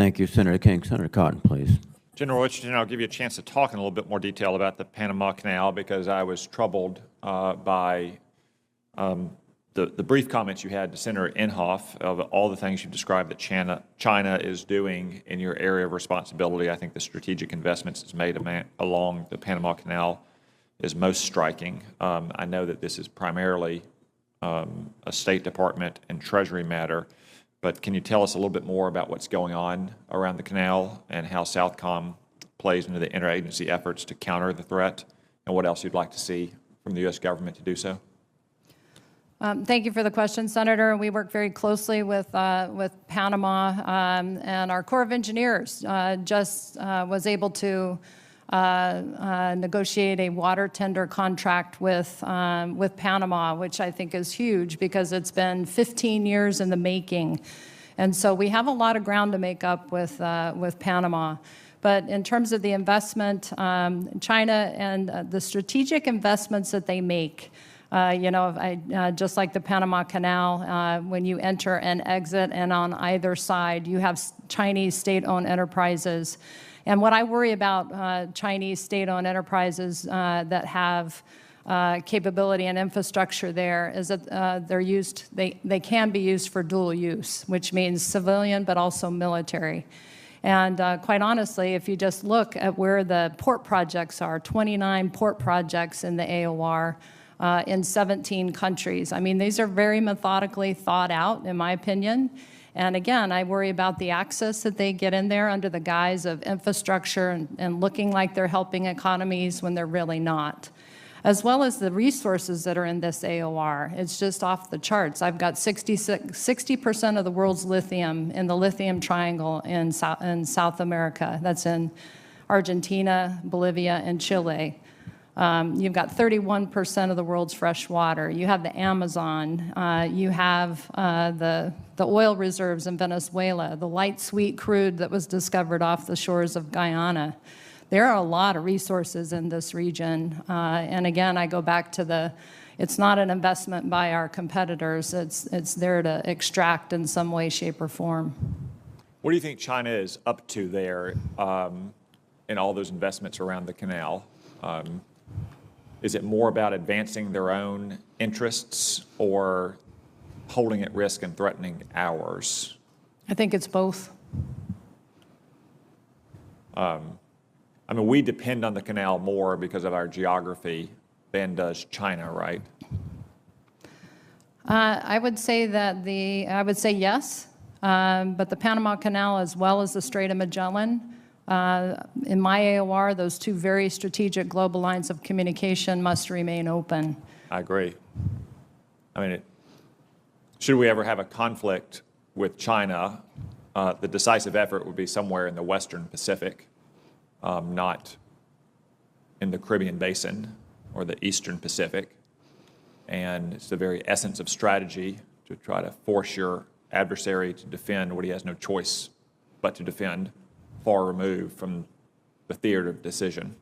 Thank you, Senator King. Senator Cotton, please. General Richardson, I'll give you a chance to talk in a little bit more detail about the Panama Canal because I was troubled by the brief comments you had to Senator Inhofe of all the things you've described that China is doing in your area of responsibility. I think the strategic investments it's made along the Panama Canal is most striking. I know that this is primarily a State Department and Treasury matter, but can you tell us a little bit more about what's going on around the canal and how SOUTHCOM plays into the interagency efforts to counter the threat, and what else you'd like to see from the U.S. government to do so? Thank you for the question, Senator. We work very closely with Panama, and our Corps of Engineers just was able to negotiate a water tender contract with Panama, which I think is huge because it's been 15 years in the making. And so we have a lot of ground to make up with Panama. But in terms of the investment, China and the strategic investments that they make, just like the Panama Canal, when you enter and exit, and on either side, you have Chinese state-owned enterprises. And what I worry about Chinese state-owned enterprises that have capability and infrastructure there is that they can be used for dual use, which means civilian but also military. And quite honestly, if you just look at where the port projects are, 29 port projects in the AOR in 17 countries. I mean, these are very methodically thought out, in my opinion. And again, I worry about the access that they get in there under the guise of infrastructure and looking like they're helping economies when they're really not, as well as the resources that are in this AOR. It's just off the charts. I've got 60% of the world's lithium in the lithium triangle in South America. That's in Argentina, Bolivia, and Chile. You've got 31% of the world's fresh water. You have the Amazon. You have the oil reserves in Venezuela, the light sweet crude that was discovered off the shores of Guyana. There are a lot of resources in this region. And again, I go back to it's not an investment by our competitors. It's there to extract in some way, shape, or form. What do you think China is up to there in all those investments around the canal? Is it more about advancing their own interests or holding at risk and threatening ours? I think it's both. I mean, we depend on the canal more because of our geography than does China, right? I would say yes, but the Panama Canal as well as the Strait of Magellan, in my AOR, those two very strategic global lines of communication must remain open. I agree. I mean, should we ever have a conflict with China, the decisive effort would be somewhere in the Western Pacific, not in the Caribbean Basin or the Eastern Pacific. And it's the very essence of strategy to try to force your adversary to defend what he has no choice but to defend, far removed from the theater of decision.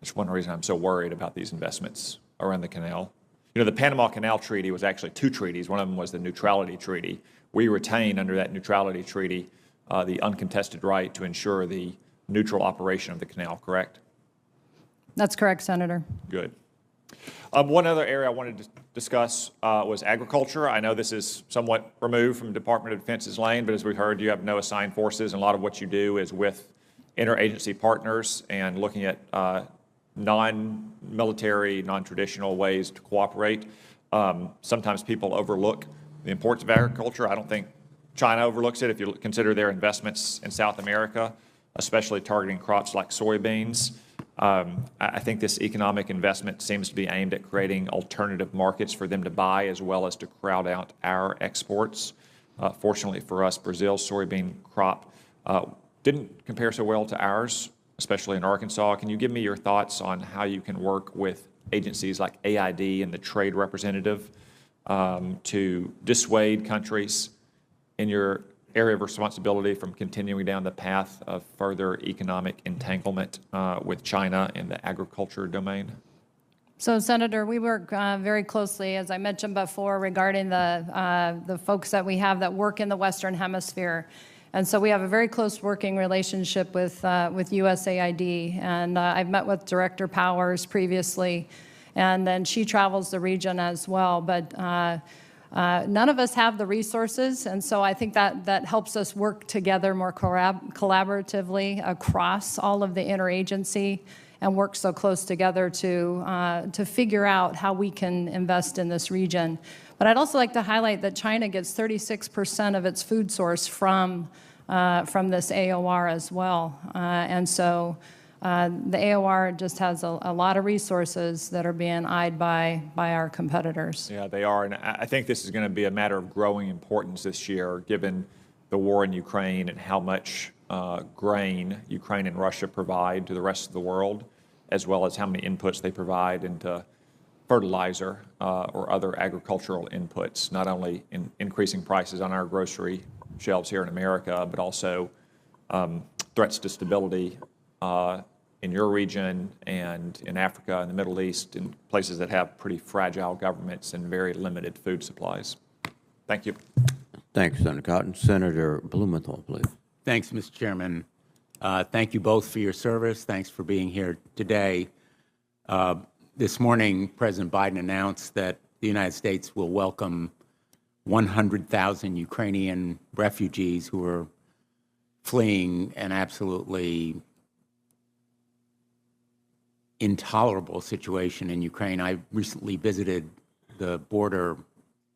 That's one reason I'm so worried about these investments around the canal. You know, the Panama Canal Treaty was actually two treaties. One of them was the Neutrality Treaty. We retain under that Neutrality Treaty the uncontested right to ensure the neutral operation of the canal, correct? That's correct, Senator. Good. One other area I wanted to discuss was agriculture. I know this is somewhat removed from Department of Defense's lane, but as we heard, you have no assigned forces, and a lot of what you do is with interagency partners and looking at non-military, non-traditional ways to cooperate. Sometimes people overlook the importance of agriculture. I don't think China overlooks it if you consider their investments in South America, especially targeting crops like soybeans. I think this economic investment seems to be aimed at creating alternative markets for them to buy as well as to crowd out our exports. Fortunately for us, Brazil's soybean crop didn't compare so well to ours, especially in Arkansas. Can you give me your thoughts on how you can work with agencies like AID and the trade representative to dissuade countries in your area of responsibility from continuing down the path of further economic entanglement with China in the agriculture domain? So, Senator, we work very closely, as I mentioned before, regarding the folks that we have that work in the Western Hemisphere. And so we have a very close working relationship with USAID. And I've met with Director Powers previously, and then she travels the region as well. But none of us have the resources, and so I think that helps us work together more collaboratively across all of the interagency and work so close together to figure out how we can invest in this region. But I'd also like to highlight that China gets 36% of its food source from this AOR as well. And so the AOR just has a lot of resources that are being eyed by our competitors. Yeah, they are. And I think this is going to be a matter of growing importance this year, given the war in Ukraine and how much grain Ukraine and Russia provide to the rest of the world, as well as how many inputs they provide into fertilizer or other agricultural inputs, not only in increasing prices on our grocery shelves here in America, but also threats to stability in your region and in Africa and the Middle East, in places that have pretty fragile governments and very limited food supplies. Thank you. Thanks, Senator Cotton. Senator Blumenthal, please. Thanks, Mr. Chairman. Thank you both for your service. Thanks for being here today. This morning, President Biden announced that the United States will welcome 100,000 Ukrainian refugees who are fleeing an absolutely intolerable situation in Ukraine. I recently visited the border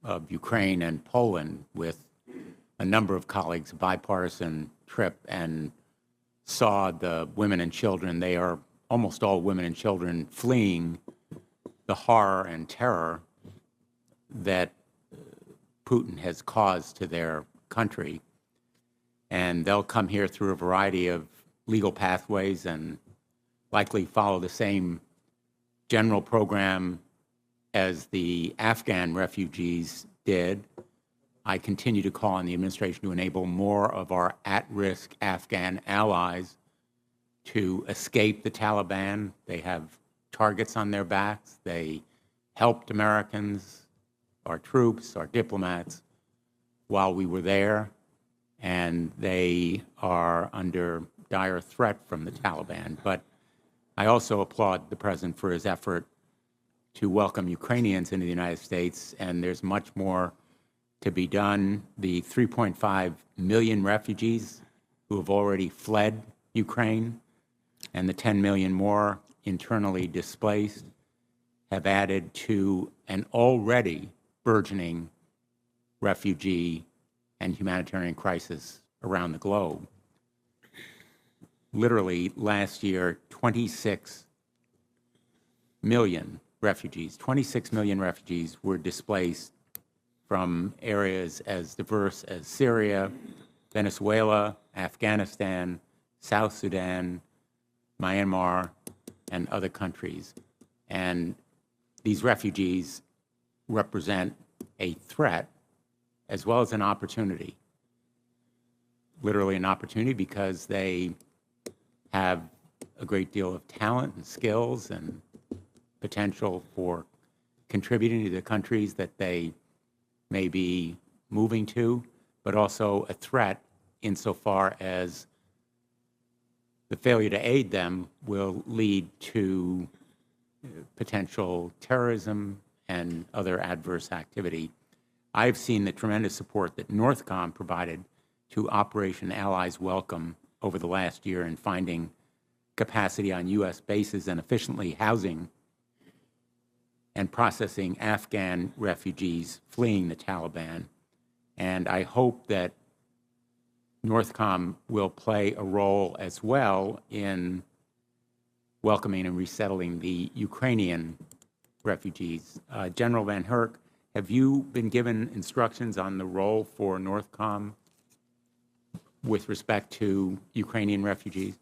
of Ukraine and Poland with a number of colleagues, a bipartisan trip, and saw the women and children. They are almost all women and children fleeing the horror and terror that Putin has caused to their country. And they'll come here through a variety of legal pathways and likely follow the same general program as the Afghan refugees did. I continue to call on the administration to enable more of our at-risk Afghan allies to escape the Taliban. They have targets on their backs. They helped Americans, our troops, our diplomats, while we were there, and they are under dire threat from the Taliban. But I also applaud the President for his effort to welcome Ukrainians into the United States, and there's much more to be done. The 3.5 million refugees who have already fled Ukraine and the 10 million more internally displaced have added to an already burgeoning refugee and humanitarian crisis around the globe. Literally, last year, 26 million refugees were displaced from areas as diverse as Syria, Venezuela, Afghanistan, South Sudan, Myanmar, and other countries. And these refugees represent a threat as well as an opportunity. Literally an opportunity because they have a great deal of talent and skills and potential for contributing to the countries that they may be moving to, but also a threat insofar as the failure to aid them will lead to potential terrorism and other adverse activity. I've seen the tremendous support that NORTHCOM provided to Operation Allies Welcome over the last year in finding capacity on U.S. bases and efficiently housing and processing Afghan refugees fleeing the Taliban. And I hope that NORTHCOM will play a role as well in welcoming and resettling the Ukrainian refugees. General VanHerck, have you been given instructions on the role for NORTHCOM with respect to Ukrainian refugees?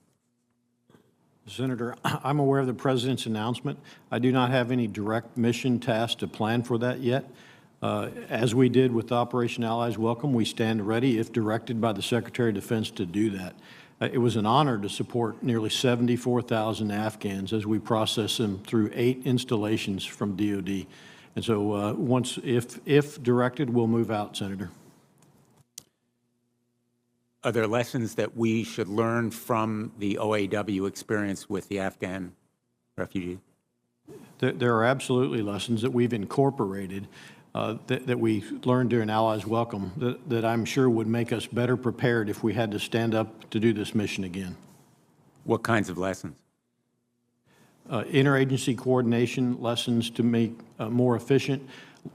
Senator, I'm aware of the President's announcement. I do not have any direct mission task to plan for that yet. As we did with Operation Allies Welcome, we stand ready, if directed by the Secretary of Defense, to do that. It was an honor to support nearly 74,000 Afghans as we process them through 8 installations from DOD. And so if directed, we'll move out, Senator. Are there lessons that we should learn from the OAW experience with the Afghan refugees? There are absolutely lessons that we've incorporated that we learned during Allies Welcome that I'm sure would make us better prepared if we had to stand up to do this mission again. What kinds of lessons? Interagency coordination lessons to make more efficient,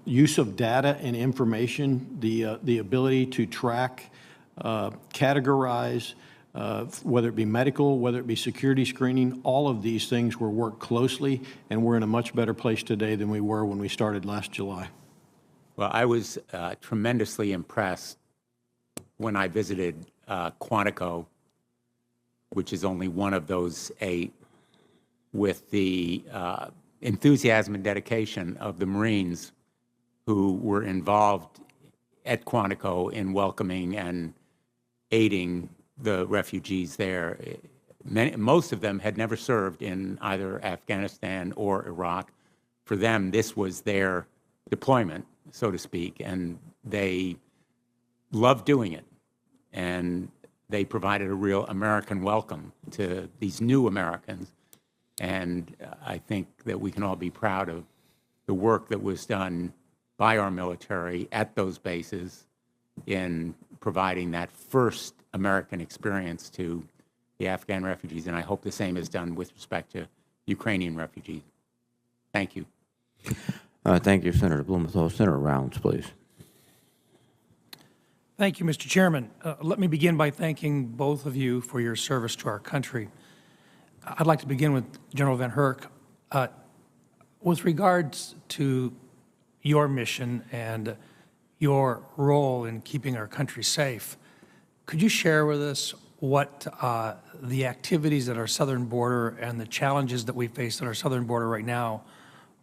use of data and information, the ability to track, categorize, whether it be medical, whether it be security screening, all of these things were worked closely, and we're in a much better place today than we were when we started last July. Well, I was tremendously impressed when I visited Quantico, which is only one of those 8, with the enthusiasm and dedication of the Marines who were involved at Quantico in welcoming and aiding the refugees there. Most of them had never served in either Afghanistan or Iraq. For them, this was their deployment, so to speak, and they loved doing it. And they provided a real American welcome to these new Americans. And I think that we can all be proud of the work that was done by our military at those bases in providing that first American experience to the Afghan refugees. And I hope the same is done with respect to Ukrainian refugees. Thank you. Thank you, Senator Blumenthal. Senator Rounds, please. Thank you, Mr. Chairman. Let me begin by thanking both of you for your service to our country. I'd like to begin with General VanHerck. With regards to your mission and your role in keeping our country safe, could you share with us what the activities at our southern border and the challenges that we face at our southern border right now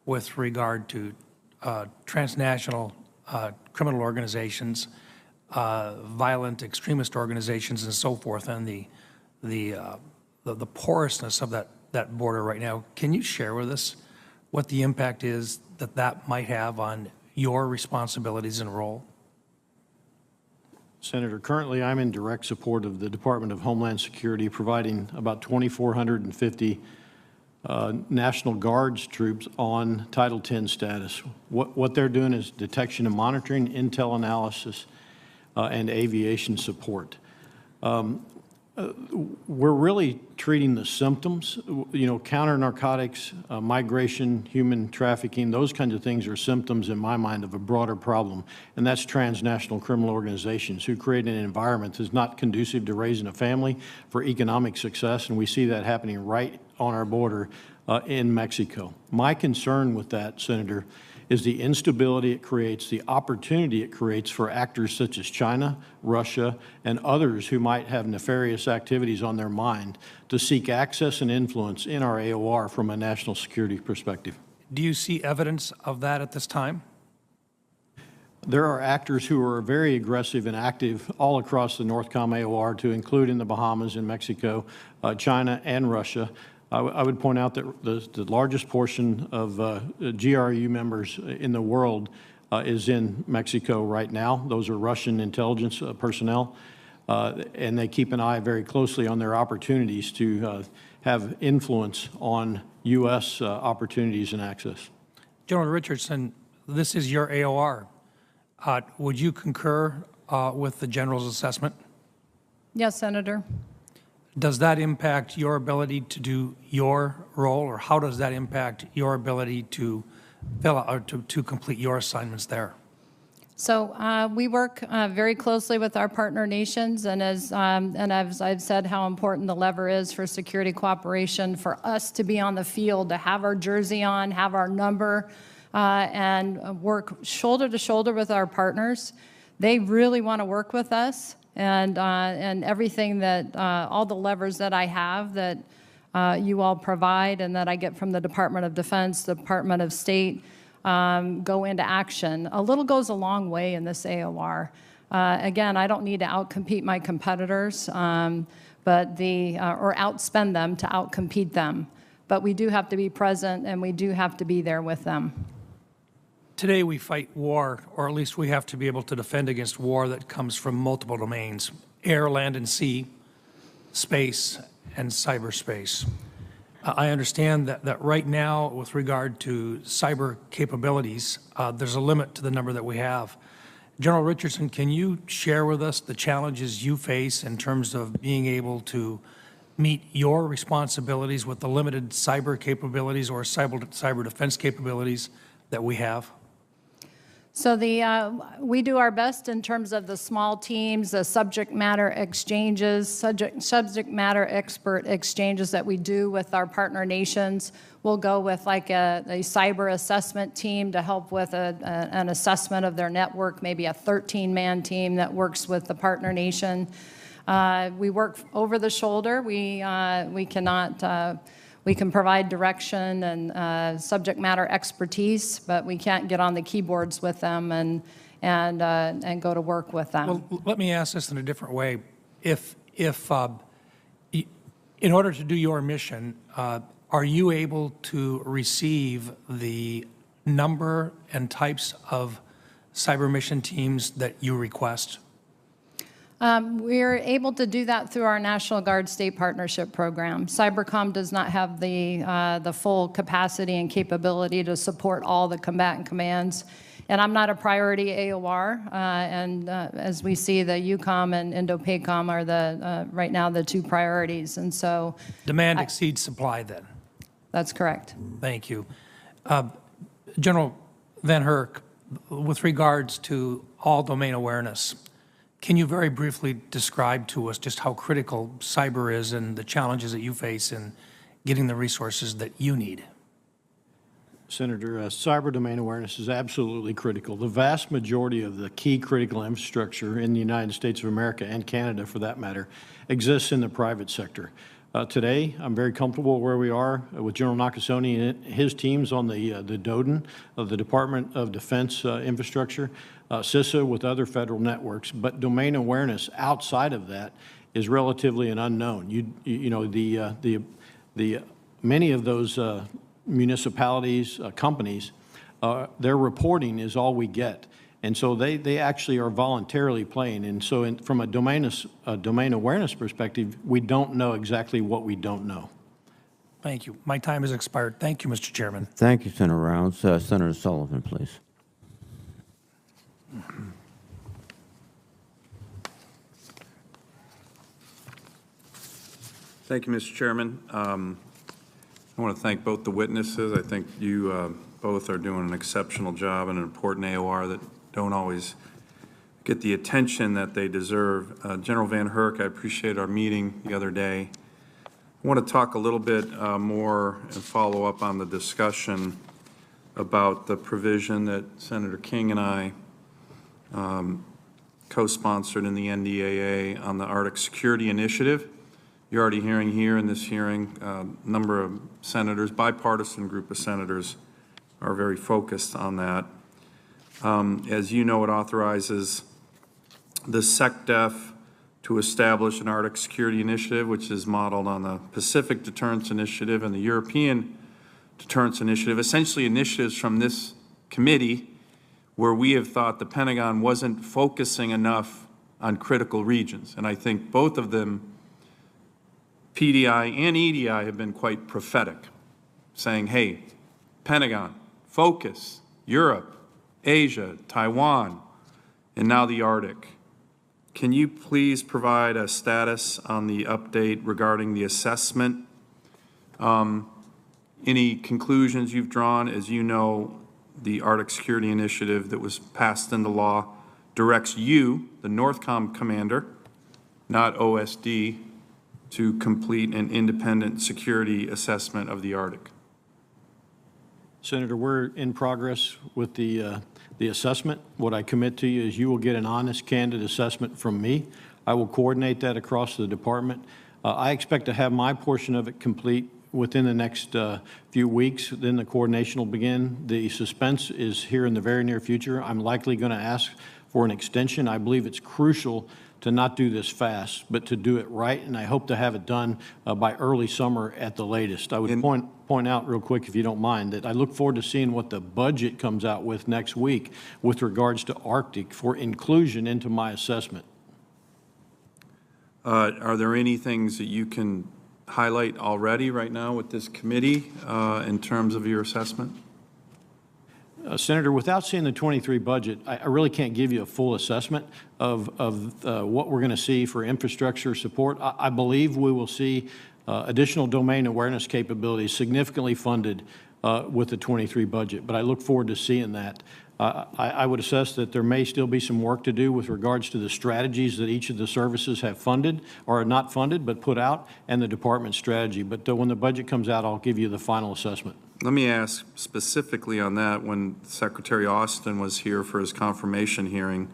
with regard to transnational criminal organizations, violent extremist organizations, and so forth, and the porousness of that border right now? Can you share with us what the impact is that might have on your responsibilities and role? Senator, currently I'm in direct support of the Department of Homeland Security, providing about 2,450 National Guards troops on Title X status. What they're doing is detection and monitoring, intel analysis, and aviation support. We're really treating the symptoms. You know, counter-narcotics, migration, human trafficking, those kinds of things are symptoms in my mind of a broader problem, and that's transnational criminal organizations who create an environment that's not conducive to raising a family for economic success, and we see that happening right on our border in Mexico. My concern with that, Senator, is the instability it creates, the opportunity it creates for actors such as China, Russia, and others who might have nefarious activities on their mind to seek access and influence in our AOR from a national security perspective. Do you see evidence of that at this time? There are actors who are very aggressive and active all across the NORTHCOM AOR, to include in the Bahamas and Mexico, China, and Russia. I would point out that the largest portion of GRU members in the world is in Mexico right now. Those are Russian intelligence personnel, and they keep an eye very closely on their opportunities to have influence on U.S. opportunities and access. General Richardson, this is your AOR. Would you concur with the General's assessment? Yes, Senator. Does that impact your ability to do your role, or how does that impact your ability to fill out or to complete your assignments there? So we work very closely with our partner nations, and as I've said, how important the lever is for security cooperation, for us to be on the field, to have our jersey on, have our number, and work shoulder to shoulder with our partners. They really want to work with us. And everything that, all the levers that I have that you all provide and that I get from the Department of Defense, Department of State, go into action. A little goes a long way in this AOR. Again, I don't need to outcompete my competitors, or outspend them to outcompete them. But we do have to be present, and we do have to be there with them. Today we fight war, or at least we have to be able to defend against war that comes from multiple domains. air, land, and sea, space, and cyberspace. I understand that right now, with regard to cyber capabilities, there's a limit to the number that we have. General Richardson, can you share with us the challenges you face in terms of being able to meet your responsibilities with the limited cyber capabilities or cyber defense capabilities that we have? So we do our best in terms of the small teams, the subject matter exchanges, subject matter expert exchanges that we do with our partner nations. We'll go with like a cyber assessment team to help with an assessment of their network, maybe a 13-man team that works with the partner nation. We work over the shoulder. We can provide direction and subject matter expertise, but we can't get on the keyboards with them and go to work with them. Well, let me ask this in a different way. If in order to do your mission, are you able to receive the number and types of cyber mission teams that you request? We're able to do that through our National Guard State Partnership Program. CyberCom does not have the full capacity and capability to support all the combatant commands. And I'm not a priority AOR, and as we see, the EUCOM and INDOPACOM are right now the two priorities, and so... Demand exceeds supply, then? That's correct. Thank you. General VanHerck, with regards to all domain awareness, can you very briefly describe to us just how critical cyber is and the challenges that you face in getting the resources that you need? Senator, cyber domain awareness is absolutely critical. The vast majority of the key critical infrastructure in the United States of America and Canada, for that matter, exists in the private sector. Today, I'm very comfortable where we are with General Nakasone and his teams on the DODIN of the Department of Defense infrastructure, CISA with other federal networks, but domain awareness outside of that is relatively an unknown. Many of those municipalities, companies, their reporting is all we get. And so they actually are voluntarily playing. And so from a domain awareness perspective, we don't know exactly what we don't know. Thank you. My time has expired. Thank you, Mr. Chairman. Thank you, Senator Rounds. Senator Sullivan, please. Thank you, Mr. Chairman. I want to thank both the witnesses. I think you both are doing an exceptional job and an important AOR that don't always get the attention that they deserve. General VanHerck, I appreciate our meeting the other day. I want to talk a little bit more and follow up on the discussion about the provision that Senator King and I co-sponsored in the NDAA on the Arctic Security Initiative. You're already hearing here in this hearing, a number of senators, bipartisan group of senators, are very focused on that. As you know, it authorizes the SecDef to establish an Arctic Security Initiative, which is modeled on the Pacific Deterrence Initiative and the European Deterrence Initiative, essentially initiatives from this committee where we have thought the Pentagon wasn't focusing enough on critical regions. And I think both of them, PDI and EDI, have been quite prophetic, saying, hey, Pentagon, focus, Europe, Asia, Taiwan, and now the Arctic. Can you please provide a status on the update regarding the assessment? Any conclusions you've drawn? As you know, the Arctic Security Initiative that was passed into law directs you, the NORTHCOM commander, not OSD, to complete an independent security assessment of the Arctic. Senator, we're in progress with the assessment. What I commit to you is you will get an honest, candid assessment from me. I will coordinate that across the department. I expect to have my portion of it complete within the next few weeks. Then the coordination will begin. The suspense is here in the very near future. I'm likely going to ask for an extension. I believe it's crucial to not do this fast, but to do it right, and I hope to have it done by early summer at the latest. I would point out real quick, if you don't mind, that I look forward to seeing what the budget comes out with next week with regards to Arctic for inclusion into my assessment. Are there any things that you can highlight already right now with this committee in terms of your assessment? Senator, without seeing the 23 budget, I really can't give you a full assessment of what we're going to see for infrastructure support. I believe we will see additional domain awareness capabilities significantly funded with the 23 budget, but I look forward to seeing that. I would assess that there may still be some work to do with regards to the strategies that each of the services have funded, or not funded, but put out, and the department strategy. But when the budget comes out, I'll give you the final assessment. Let me ask specifically on that. When Secretary Austin was here for his confirmation hearing,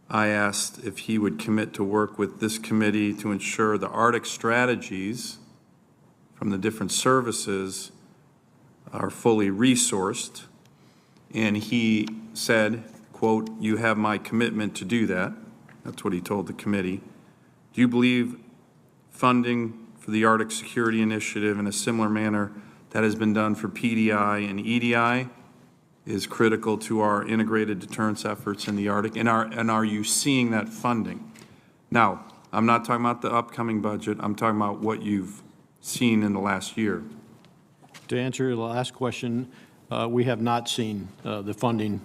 I asked if he would commit to work with this committee to ensure the Arctic strategies from the different services are fully resourced. And he said, quote, "You have my commitment to do that." That's what he told the committee. Do you believe funding for the Arctic Security Initiative in a similar manner that has been done for PDI and EDI is critical to our integrated deterrence efforts in the Arctic? And are you seeing that funding? Now, I'm not talking about the upcoming budget. I'm talking about what you've seen in the last year. To answer the last question, we have not seen the funding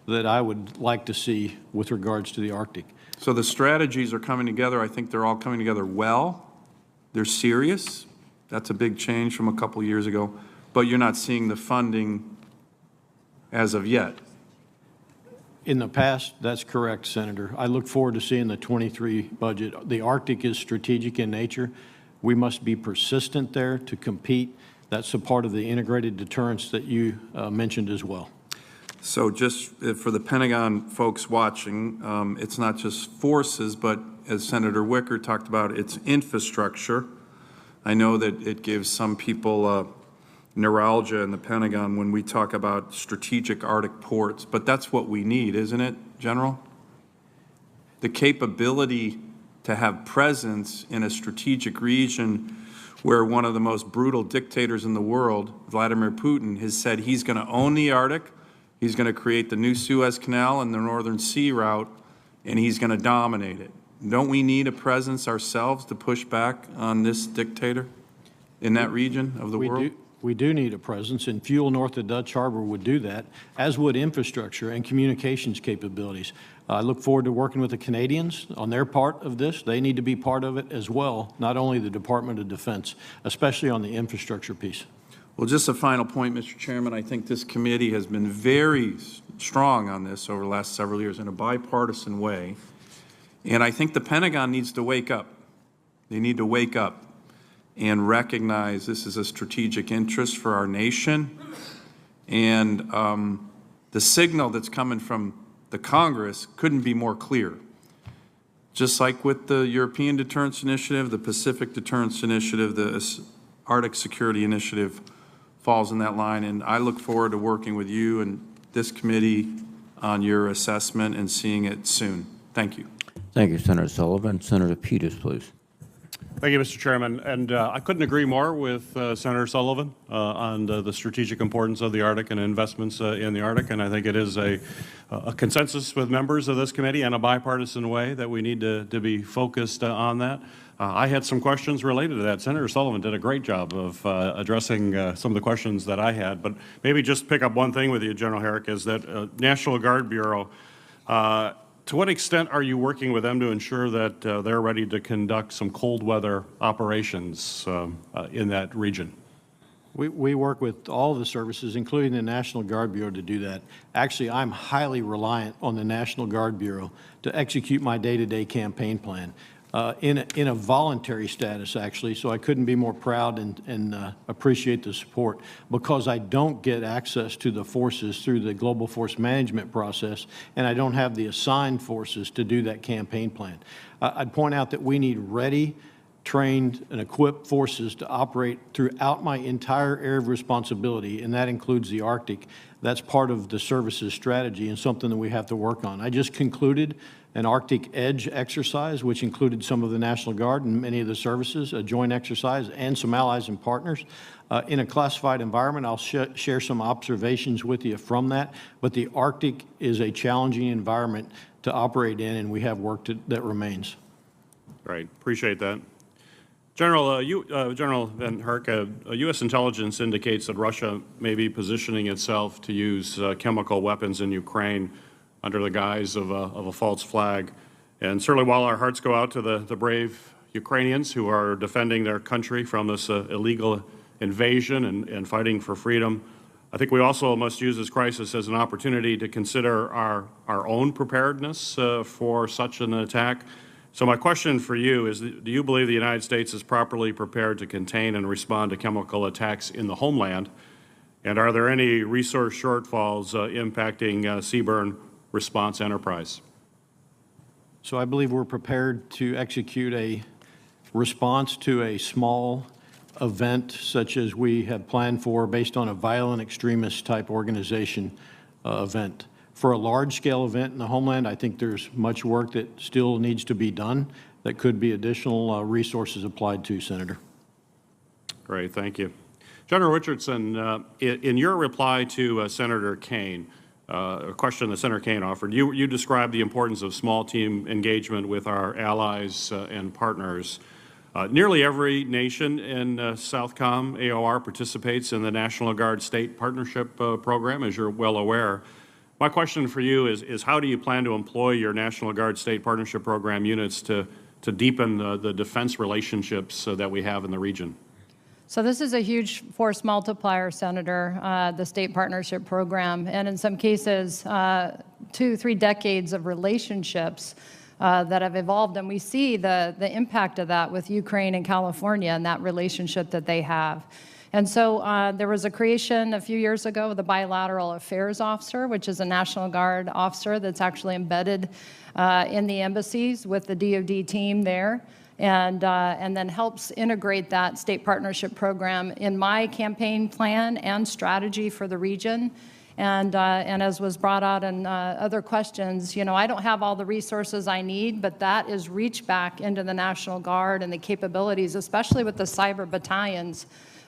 that I would like to see with regards to the Arctic. So the strategies are coming together. I think they're all coming together well. They're serious. That's a big change from a couple years ago. But you're not seeing the funding as of yet. In the past, that's correct, Senator. I look forward to seeing the 23 budget. The Arctic is strategic in nature. We must be persistent there to compete. That's a part of the integrated deterrence that you mentioned as well. So just for the Pentagon folks watching, it's not just forces, but as Senator Wicker talked about, it's infrastructure. I know that it gives some people neuralgia in the Pentagon when we talk about strategic Arctic ports, but that's what we need, isn't it, General? The capability to have presence in a strategic region where one of the most brutal dictators in the world, Vladimir Putin, has said he's going to own the Arctic, he's going to create the new Suez Canal and the Northern Sea route, and he's going to dominate it. Don't we need a presence ourselves to push back on this dictator in that region of the world? We do need a presence, and fuel north of Dutch Harbor would do that, as would infrastructure and communications capabilities. I look forward to working with the Canadians on their part of this. They need to be part of it as well, not only the Department of Defense, especially on the infrastructure piece. Well, just a final point, Mr. Chairman. I think this committee has been very strong on this over the last several years in a bipartisan way. And I think the Pentagon needs to wake up. They need to wake up and recognize this is a strategic interest for our nation. And the signal that's coming from the Congress couldn't be more clear. Just like with the European Deterrence Initiative, the Pacific Deterrence Initiative, the Arctic Security Initiative falls in that line. And I look forward to working with you and this committee on your assessment and seeing it soon. Thank you. Thank you, Senator Sullivan. Senator Peters, please. Thank you, Mr. Chairman. And I couldn't agree more with Senator Sullivan on the strategic importance of the Arctic and investments in the Arctic. And I think it is a consensus with members of this committee in a bipartisan way that we need to be focused on that. I had some questions related to that. Senator Sullivan did a great job of addressing some of the questions that I had. But maybe just pick up one thing with you, General Herrick, is that National Guard Bureau, to what extent are you working with them to ensure that they're ready to conduct some cold weather operations in that region? We work with all of the services, including the National Guard Bureau, to do that. Actually, I'm highly reliant on the National Guard Bureau to execute my day-to-day campaign plan. In a voluntary status, actually, so I couldn't be more proud and appreciate the support, because I don't get access to the forces through the global force management process, and I don't have the assigned forces to do that campaign plan. I'd point out that we need ready, trained, and equipped forces to operate throughout my entire area of responsibility, and that includes the Arctic. That's part of the services strategy and something that we have to work on. I just concluded an Arctic Edge exercise, which included some of the National Guard and many of the services, a joint exercise, and some allies and partners. In a classified environment, I'll share some observations with you from that, but the Arctic is a challenging environment to operate in, and we have work that remains. Great, appreciate that. General, General VanHerck, U.S. intelligence indicates that Russia may be positioning itself to use chemical weapons in Ukraine under the guise of a false flag. And certainly while our hearts go out to the brave Ukrainians who are defending their country from this illegal invasion and fighting for freedom, I think we also must use this crisis as an opportunity to consider our own preparedness for such an attack. So my question for you is, do you believe the United States is properly prepared to contain and respond to chemical attacks in the homeland? And are there any resource shortfalls impacting CBRN response enterprise? So I believe we're prepared to execute a response to a small event such as we have planned for based on a violent extremist type organization event. For a large-scale event in the homeland, I think there's much work that still needs to be done that could be additional resources applied to, Senator. Great, thank you. General Richardson, in your reply to Senator Kaine, a question that Senator Kaine offered, you described the importance of small team engagement with our allies and partners. Nearly every nation in SOUTHCOM AOR participates in the National Guard State Partnership Program, as you're well aware. My question for you is how do you plan to employ your National Guard State Partnership Program units to deepen the defense relationships that we have in the region? So this is a huge force multiplier, Senator, the State Partnership Program, and in some cases, 2-3 decades of relationships that have evolved, and we see the impact of that with Ukraine and California and that relationship that they have. And so there was a creation a few years ago of the Bilateral Affairs Officer, which is a National Guard officer that's actually embedded in the embassies with the DoD team there, and then helps integrate that state partnership program in my campaign plan and strategy for the region. And as was brought out in other questions, you know, I don't have all the resources I need, but that is reach back into the National Guard and the capabilities, especially with the cyber battalions,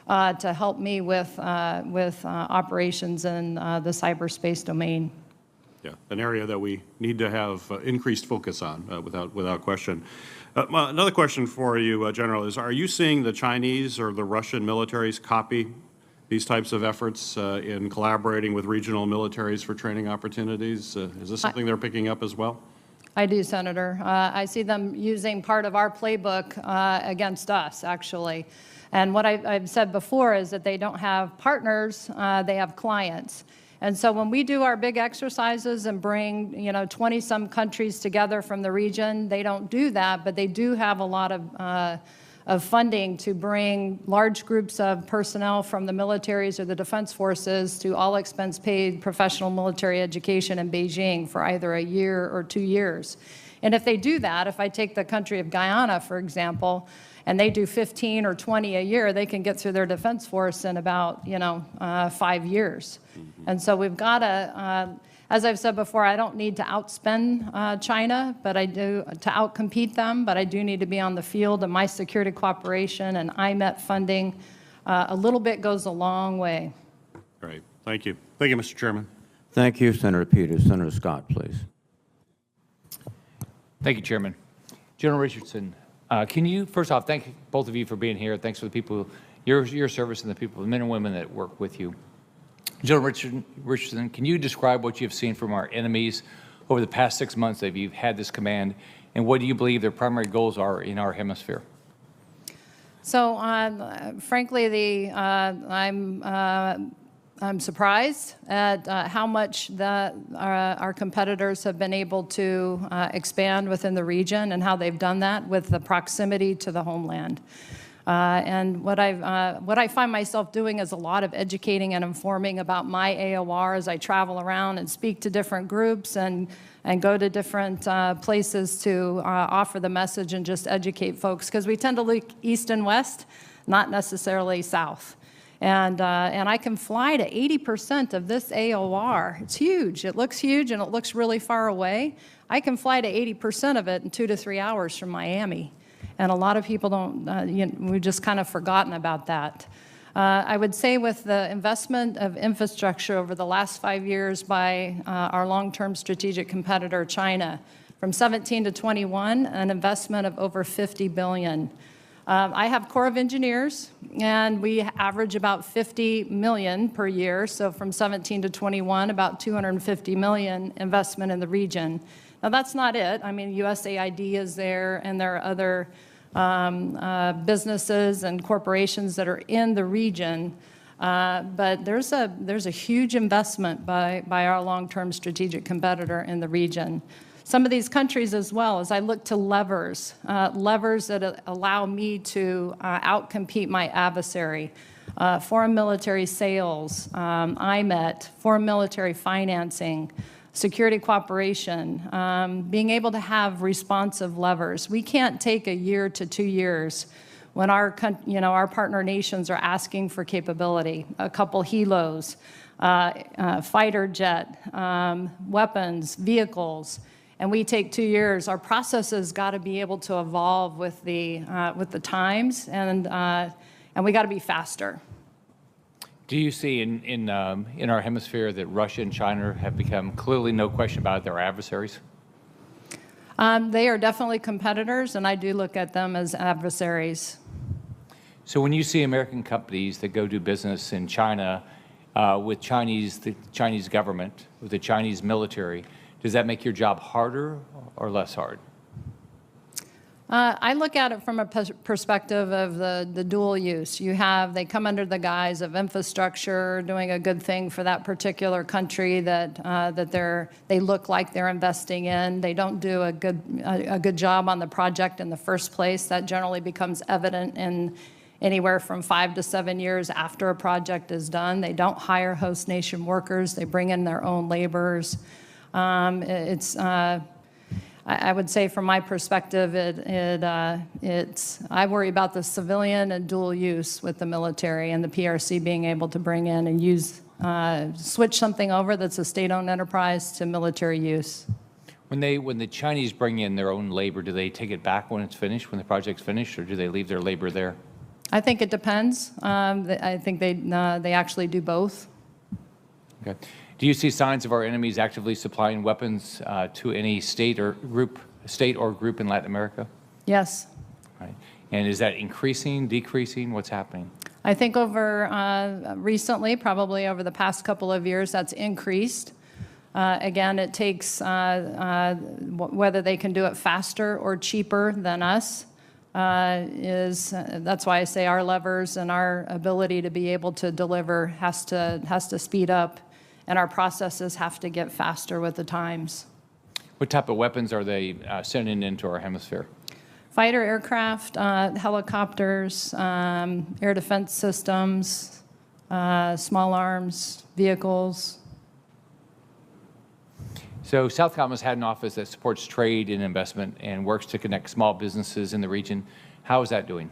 to help me with operations in the cyberspace domain. Yeah, an area that we need to have increased focus on, without question. Another question for you, General, is are you seeing the Chinese or the Russian militaries copy these types of efforts in collaborating with regional militaries for training opportunities? Is this something they're picking up as well? I do, Senator. I see them using part of our playbook against us, actually. And what I've said before is that they don't have partners, they have clients. And so when we do our big exercises and bring, you know, 20-some countries together from the region, they don't do that, but they do have a lot of funding to bring large groups of personnel from the militaries or the defense forces to all expense paid professional military education in Beijing for either a year or 2 years. And if they do that, if I take the country of Guyana, for example, and they do 15 or 20 a year, they can get through their defense force in about, 5 years. And so we've got to, as I've said before, I don't need to outspend China, but I do to outcompete them, but I do need to be on the field, and my security cooperation and IMET funding, a little bit goes a long way. Great, thank you. Thank you, Mr. Chairman. Thank you, Senator Peters. Senator Scott, please. Thank you, Chairman. General Richardson, can you, first off, thank both of you for being here. Thanks for the people, your service and the people, the men and women that work with you. General Richardson, can you describe what you've seen from our enemies over the past 6 months that you've had this command, and what do you believe their primary goals are in our hemisphere? So, frankly, I'm surprised at how much our competitors have been able to expand within the region and how they've done that with the proximity to the homeland. And what I find myself doing is a lot of educating and informing about my AOR as I travel around and speak to different groups and go to different places to offer the message and just educate folks, because we tend to look east and west, not necessarily south. And I can fly to 80% of this AOR. It's huge. It looks huge and it looks really far away. I can fly to 80% of it in 2 to 3 hours from Miami. And a lot of people don't, we've just kind of forgotten about that. I would say with the investment of infrastructure over the last 5 years by our long-term strategic competitor, China, From 17 to 21, an investment of over $50 billion. I have Corps of Engineers, and we average about $50 million per year. So from 17 to 21, about $250 million investment in the region. Now that's not it. I mean, USAID is there, and there are other businesses and corporations that are in the region. But there's a huge investment by our long-term strategic competitor in the region. Some of these countries as well, as I look to levers that allow me to outcompete my adversary, foreign military sales, IMET, foreign military financing, security cooperation, being able to have responsive levers. We can't take a year to 2 years when our partner nations are asking for capability, a couple helos, fighter jet, weapons, vehicles, and we take 2 years. Our processes got to be able to evolve with the times, and we got to be faster. Do you see in our hemisphere that Russia and China have become clearly, no question about it, their adversaries? They are definitely competitors, and I do look at them as adversaries. So when you see American companies that go do business in China with the Chinese government, with the Chinese military, does that make your job harder or less hard? I look at it from a perspective of the dual use. They come under the guise of infrastructure, doing a good thing for that particular country that they look like they're investing in. They don't do a good job on the project in the first place. That generally becomes evident in anywhere from 5 to 7 years after a project is done. They don't hire host nation workers. They bring in their own laborers. I would say from my perspective, I worry about the civilian and dual use with the military, and the PRC being able to bring in and switch something over that's a state-owned enterprise to military use. When the Chinese bring in their own labor, do they take it back when it's finished, when the project's finished, or do they leave their labor there? I think it depends. I think they actually do both. Okay. Do you see signs of our enemies actively supplying weapons to any state or group in Latin America? Yes. Right. And is that increasing, decreasing? What's happening? I think recently, probably over the past couple of years, that's increased. Again, it takes whether they can do it faster or cheaper than us. That's why I say our levers and our ability to be able to deliver has to speed up, and our processes have to get faster with the times. What type of weapons are they sending into our hemisphere? Fighter aircraft, helicopters, air defense systems, small arms, vehicles. So SOUTHCOM has had an office that supports trade and investment and works to connect small businesses in the region. How is that doing?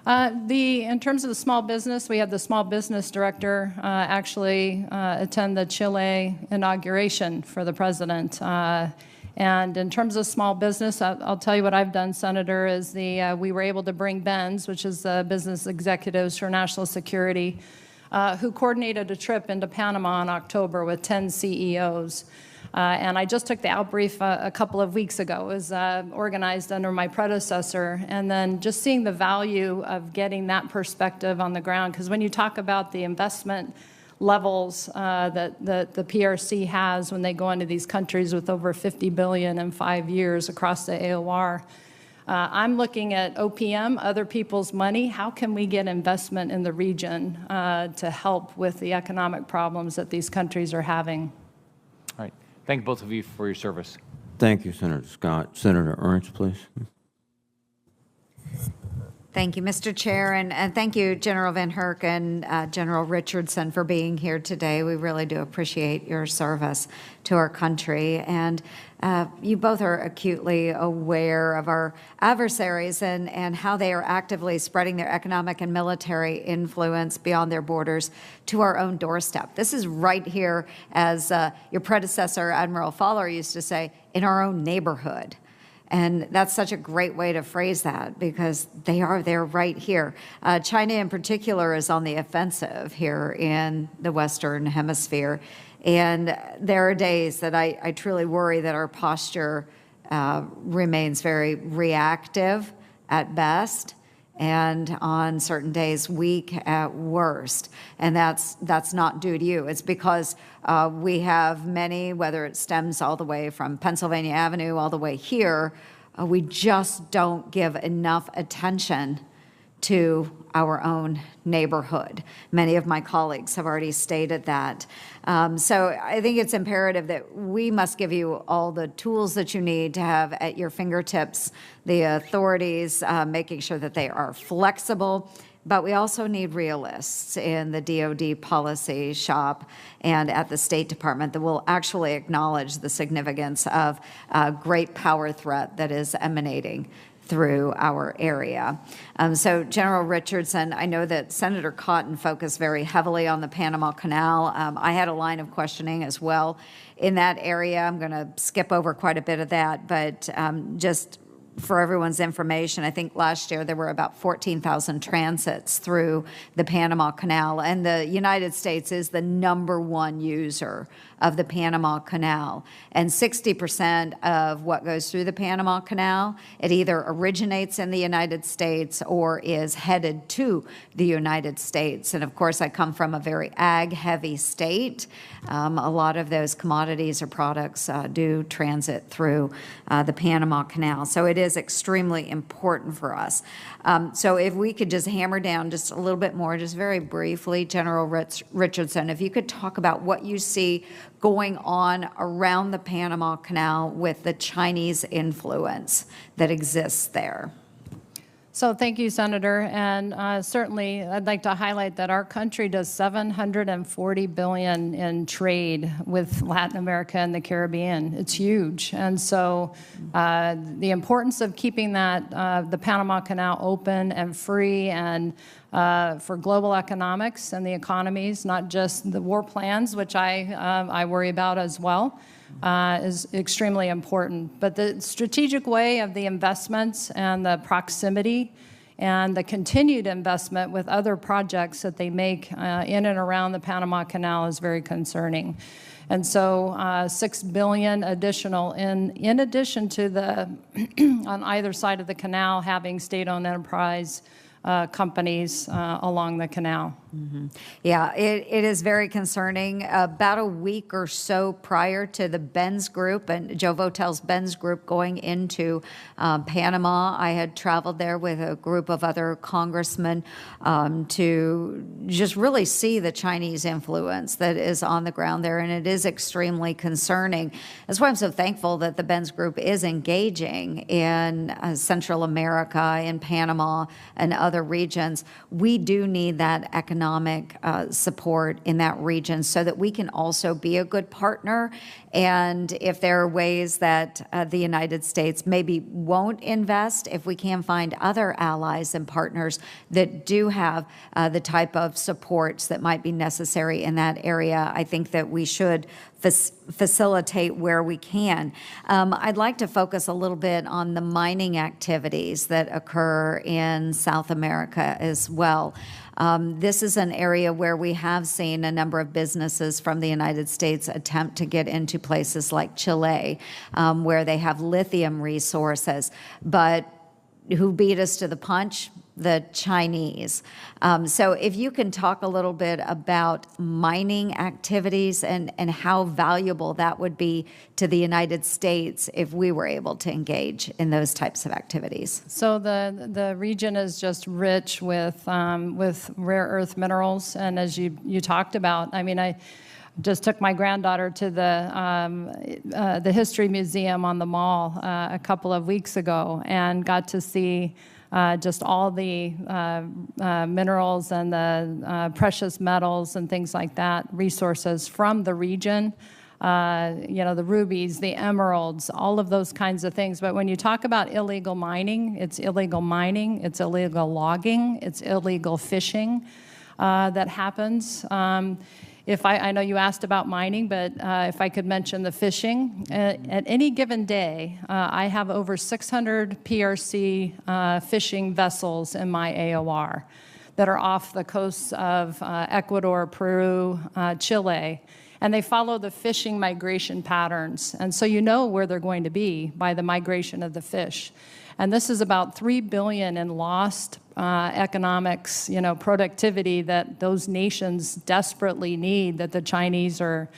In terms of the small business, we had the small business director actually attend the Chile inauguration for the president. And in terms of small business, I'll tell you what I've done, Senator, is we were able to bring BENS, which is the Business Executives for National Security, who coordinated a trip into Panama in October with 10 CEOs. And I just took the outbrief a couple of weeks ago. It was organized under my predecessor. And then just seeing the value of getting that perspective on the ground, because when you talk about the investment levels that the PRC has when they go into these countries with over $50 billion in 5 years across the AOR, I'm looking at OPM, other people's money. How can we get investment in the region to help with the economic problems that these countries are having? All right. Thank both of you for your service. Thank you, Senator Scott. Senator Ernst, please. Thank you, Mr. Chair, and thank you, General VanHerck and General Richardson, for being here today. We really do appreciate your service to our country. And you both are acutely aware of our adversaries and how they are actively spreading their economic and military influence beyond their borders to our own doorstep. This is right here, as your predecessor, Admiral Fowler, used to say, in our own neighborhood. And that's such a great way to phrase that because they're right here. China in particular is on the offensive here in the Western Hemisphere. And there are days that I truly worry that our posture remains very reactive at best, and on certain days weak at worst. And that's not due to you. It's because we have many, whether it stems all the way from Pennsylvania Avenue all the way here, we just don't give enough attention to our own neighborhood. Many of my colleagues have already stated that. So I think it's imperative that we must give you all the tools that you need to have at your fingertips, the authorities, making sure that they are flexible, but we also need realists in the DoD policy shop and at the State Department that will actually acknowledge the significance of a great power threat that is emanating through our area. So General Richardson, I know that Senator Cotton focused very heavily on the Panama Canal. I had a line of questioning as well in that area. I'm going to skip over quite a bit of that, but just for everyone's information, I think last year there were about 14,000 transits through the Panama Canal, and the United States is the #1 user of the Panama Canal. And 60% of what goes through the Panama Canal, it either originates in the United States or is headed to the United States. And of course, I come from a very ag-heavy state. A lot of those commodities or products do transit through the Panama Canal. So it is extremely important for us. So if we could just hammer down just a little bit more, just very briefly, General Richardson, if you could talk about what you see going on around the Panama Canal with the Chinese influence that exists there. So thank you, Senator. And certainly, I'd like to highlight that our country does $740 billion in trade with Latin America and the Caribbean. It's huge. And so the importance of keeping that, the Panama Canal open and free and for global economics and the economies, not just the war plans, which I worry about as well, is extremely important. But the strategic way of the investments and the proximity and the continued investment with other projects that they make in and around the Panama Canal is very concerning. And so $6 billion additional in addition to the, on either side of the canal, having state-owned enterprise companies along the canal. Mm-hmm. Yeah, it is very concerning. About a week or so prior to the Benz Group and Joe Votel's Benz Group going into Panama, I had traveled there with a group of other congressmen to just really see the Chinese influence that is on the ground there, and it is extremely concerning. That's why I'm so thankful that the Benz Group is engaging in Central America, in Panama, and other regions. We do need that economic support in that region so that we can also be a good partner. And if there are ways that the United States maybe won't invest, if we can find other allies and partners that do have the type of supports that might be necessary in that area, I think that we should facilitate where we can. I'd like to focus a little bit on the mining activities that occur in South America as well. This is an area where we have seen a number of businesses from the United States attempt to get into places like Chile, where they have lithium resources, but who beat us to the punch? The Chinese. So if you can talk a little bit about mining activities and how valuable that would be to the United States if we were able to engage in those types of activities. So the region is just rich with rare earth minerals, and as you talked about, I mean, I just took my granddaughter to the History Museum on the Mall a couple of weeks ago and got to see just all the minerals and the precious metals and things like that, resources from the region, the rubies, the emeralds, all of those kinds of things. But when you talk about illegal mining, it's illegal logging, it's illegal fishing that happens. I know you asked about mining, but if I could mention the fishing, at any given day, I have over 600 PRC fishing vessels in my AOR that are off the coasts of Ecuador, Peru, Chile, and they follow the fishing migration patterns. And so you know where they're going to be by the migration of the fish. And this is about $3 billion in lost economics, productivity that those nations desperately need that the Chinese are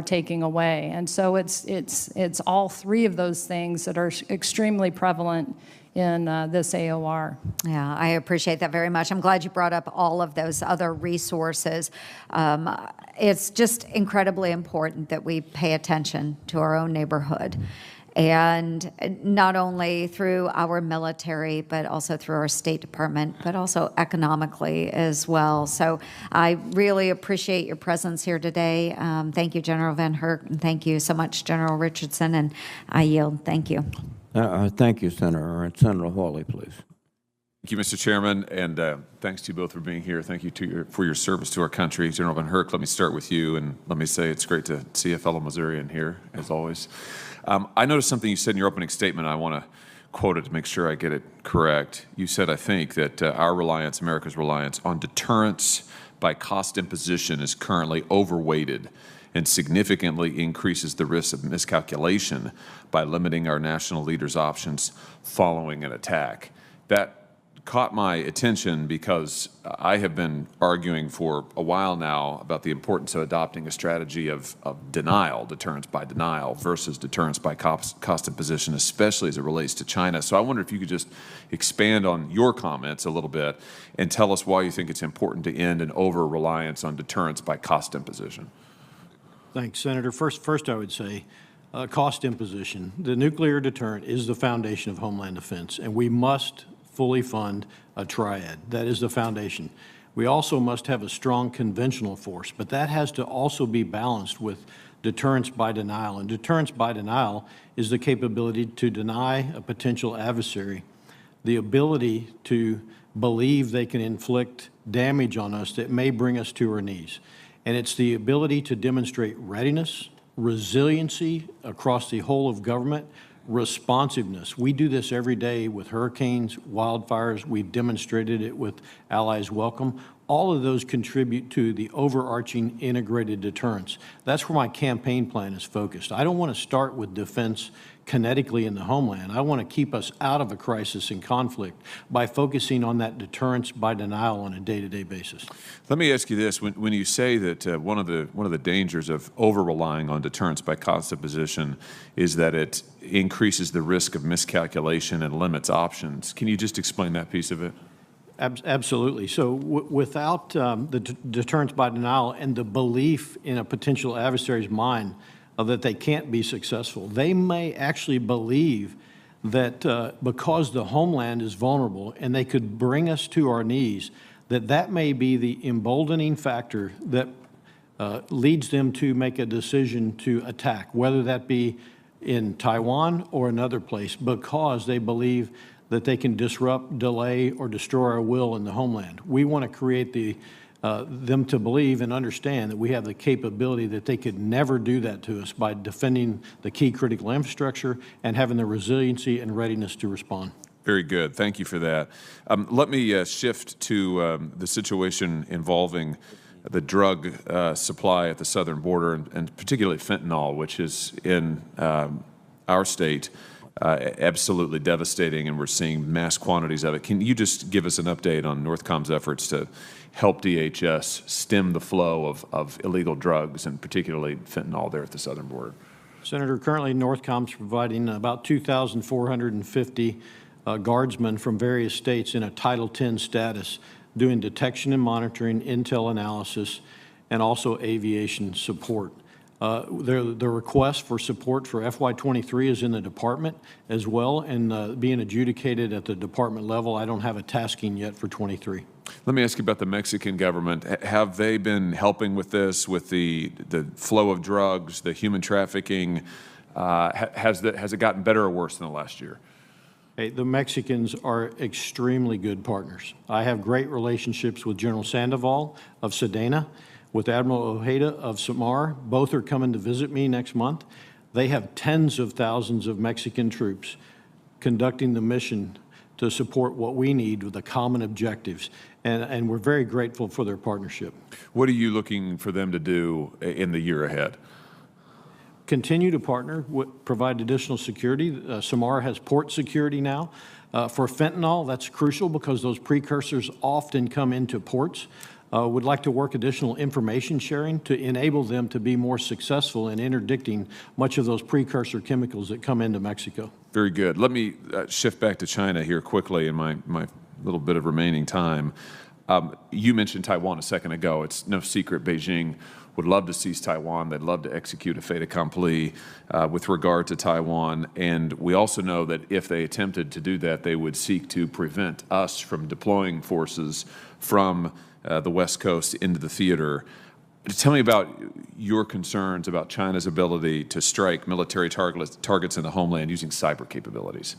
taking away. And so it's all three of those things that are extremely prevalent in this AOR. Yeah, I appreciate that very much. I'm glad you brought up all of those other resources. It's just incredibly important that we pay attention to our own neighborhood. And not only through our military, but also through our State Department, but also economically as well. So I really appreciate your presence here today. Thank you, General VanHerck, and thank you so much, General Richardson, and I yield. Thank you. Thank you, Senator. And Senator Hawley, please. Thank you, Mr. Chairman, and thanks to you both for being here. Thank you for your service to our country. General VanHerck, let me start with you, and let me say it's great to see a fellow Missourian here, as always. I noticed something you said in your opening statement. I want to quote it to make sure I get it correct. You said, I think, that America's reliance on deterrence by cost imposition is currently overweighted and significantly increases the risk of miscalculation by limiting our national leaders' options following an attack. That caught my attention because I have been arguing for a while now about the importance of adopting a strategy of denial, deterrence by denial, versus deterrence by cost imposition, especially as it relates to China. So I wonder if you could just expand on your comments a little bit and tell us why you think it's important to end an over-reliance on deterrence by cost imposition. Thanks, Senator. First, I would say cost imposition. The nuclear deterrent is the foundation of Homeland Defense, and we must fully fund a triad. That is the foundation. We also must have a strong conventional force, but that has to also be balanced with deterrence by denial. And deterrence by denial is the capability to deny a potential adversary the ability to believe they can inflict damage on us that may bring us to our knees. And it's the ability to demonstrate readiness, resiliency across the whole of government, responsiveness. We do this every day with hurricanes, wildfires. We've demonstrated it with Allies Welcome. All of those contribute to the overarching integrated deterrence. That's where my campaign plan is focused. I don't want to start with defense kinetically in the homeland. I want to keep us out of a crisis and conflict by focusing on that deterrence by denial on a day-to-day basis. Let me ask you this: when you say that one of the dangers of over-relying on deterrence by cost imposition is that it increases the risk of miscalculation and limits options, can you just explain that piece of it? Absolutely. So without the deterrence by denial and the belief in a potential adversary's mind that they can't be successful, they may actually believe that because the homeland is vulnerable and they could bring us to our knees, that may be the emboldening factor that leads them to make a decision to attack, whether that be in Taiwan or another place, because they believe that they can disrupt, delay, or destroy our will in the homeland. We want to create them to believe and understand that we have the capability that they could never do that to us by defending the key critical infrastructure and having the resiliency and readiness to respond. Very good. Thank you for that. Let me shift to the situation involving the drug supply at the southern border, and particularly fentanyl, which is in our state absolutely devastating, and we're seeing mass quantities of it. Can you just give us an update on NORTHCOM's efforts to help DHS stem the flow of illegal drugs, and particularly fentanyl there at the southern border? Senator, currently NORTHCOM's providing about 2,450 guardsmen from various states in a Title X status, doing detection and monitoring, intel analysis, and also aviation support. The request for support for FY23 is in the department as well, and being adjudicated at the department level. I don't have a tasking yet for 23. Let me ask you about the Mexican government. Have they been helping with this, with the flow of drugs, the human trafficking? Has it gotten better or worse than the last year? Hey, the Mexicans are extremely good partners. I have great relationships with General Sandoval of Sedena. with Admiral Ojeda of Samar. Both are coming to visit me next month. They have tens of thousands of Mexican troops conducting the mission to support what we need with the common objectives. And we're very grateful for their partnership. What are you looking for them to do in the year ahead? Continue to partner, provide additional security. Samar has port security now. For fentanyl, that's crucial because those precursors often come into ports. Would like to work additional information sharing to enable them to be more successful in interdicting much of those precursor chemicals that come into Mexico. Very good. Let me shift back to China here quickly in my little bit of remaining time. You mentioned Taiwan a second ago. It's no secret Beijing would love to seize Taiwan. They'd love to execute a fait accompli with regard to Taiwan. And we also know that if they attempted to do that, they would seek to prevent us from deploying forces from the West Coast into the theater. Tell me about your concerns about China's ability to strike military targets in the homeland using cyber capabilities.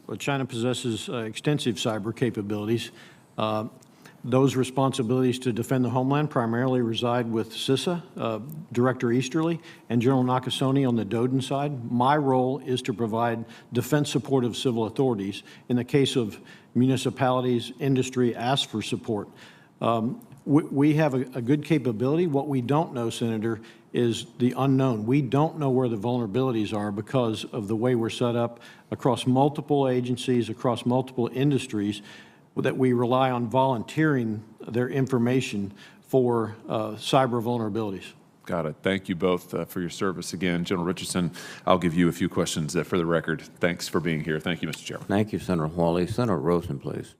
Well, China possesses extensive cyber capabilities. Those responsibilities to defend the homeland primarily reside with CISA, Director Easterly, and General Nakasone on the DODN side. My role is to provide defense support of civil authorities. In the case of municipalities, industry asks for support. We have a good capability. What we don't know, Senator, is the unknown. We don't know where the vulnerabilities are because of the way we're set up across multiple agencies, across multiple industries, that we rely on volunteering their information for cyber vulnerabilities. Got it. Thank you both for your service. Again, General Richardson, I'll give you a few questions for the record. Thanks for being here. Thank you, Mr. Chairman. Thank you, Senator Hawley. Senator Rosen, please.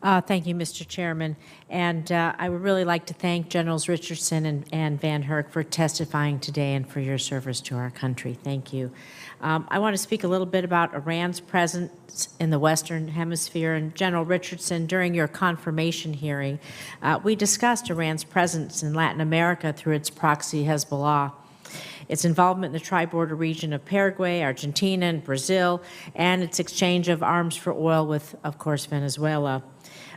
Thank you, Mr. Chairman. And I would really like to thank Generals Richardson and VanHerck for testifying today and for your service to our country. Thank you. I want to speak a little bit about Iran's presence in the Western Hemisphere. And General Richardson, during your confirmation hearing, we discussed Iran's presence in Latin America through its proxy Hezbollah, its involvement in the tri-border region of Paraguay, Argentina, and Brazil, and its exchange of arms for oil with, of course, Venezuela.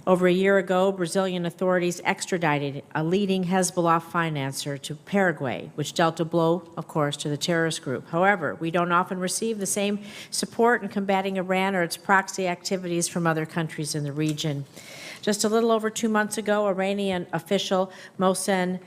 Over a year ago, Brazilian authorities extradited a leading Hezbollah financer to Paraguay, which dealt a blow, of course, to the terrorist group. However, we don't often receive the same support in combating Iran or its proxy activities from other countries in the region. Just a little over 2 months ago, Iranian official Mohsen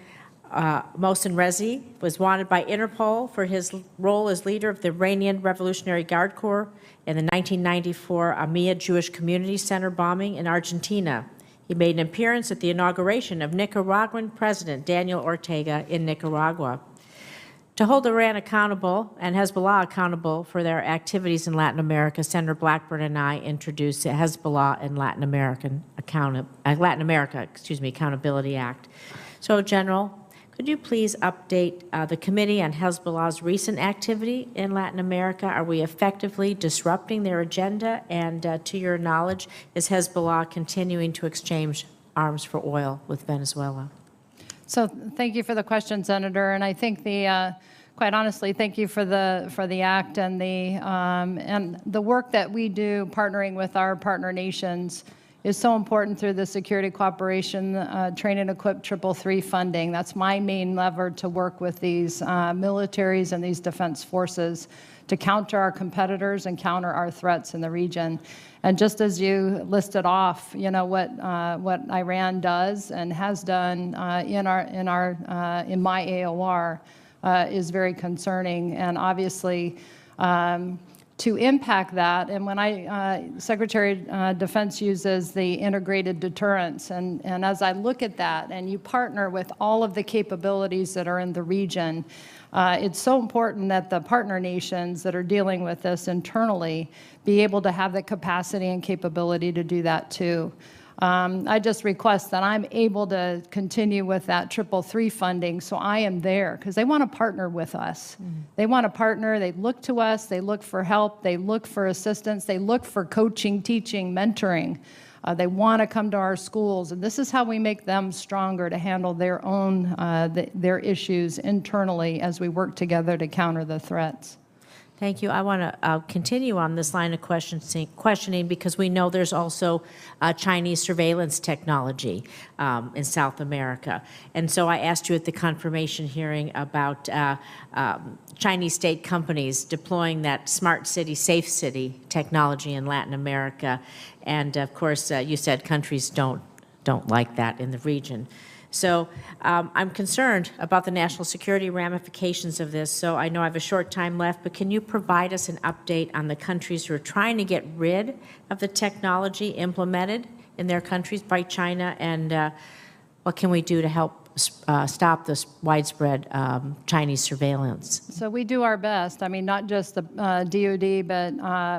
Rezi was wanted by Interpol for his role as leader of the Iranian Revolutionary Guard Corps in the 1994 Amia Jewish Community Center bombing in Argentina. He made an appearance at the inauguration of Nicaraguan President Daniel Ortega in Nicaragua. To hold Iran accountable and Hezbollah accountable for their activities in Latin America, Senator Blackburn and I introduced the Hezbollah and Latin America Accountability Act. So, General, could you please update the committee on Hezbollah's recent activity in Latin America? Are we effectively disrupting their agenda? And to your knowledge, is Hezbollah continuing to exchange arms for oil with Venezuela? So thank you for the question, Senator. And I think quite honestly, thank you for the act and the work that we do partnering with our partner nations is so important through the security cooperation, train and equip 333 funding. That's my main lever to work with these militaries and these defense forces to counter our competitors and counter our threats in the region. And just as you listed off, you know, what Iran does and has done in my AOR is very concerning, and obviously to impact that. And when Secretary of Defense uses the integrated deterrence, and as I look at that, and you partner with all of the capabilities that are in the region, it's so important that the partner nations that are dealing with this internally be able to have the capacity and capability to do that too. I just request that I'm able to continue with that 333 funding, so I am there, because they want to partner with us. They want to partner. They look to us. They look for help. They look for assistance. They look for coaching, teaching, mentoring. They want to come to our schools, and this is how we make them stronger to handle their own their issues internally as we work together to counter the threats. Thank you. I want to continue on this line of questioning because we know there's also Chinese surveillance technology in South America. And so I asked you at the confirmation hearing about Chinese state companies deploying that smart city, safe city technology in Latin America. And of course, you said countries don't like that in the region. So I'm concerned about the national security ramifications of this. So I know I have a short time left, but can you provide us an update on the countries who are trying to get rid of the technology implemented in their countries by China, and what can we do to help stop this widespread Chinese surveillance? So we do our best. I mean, not just the DoD,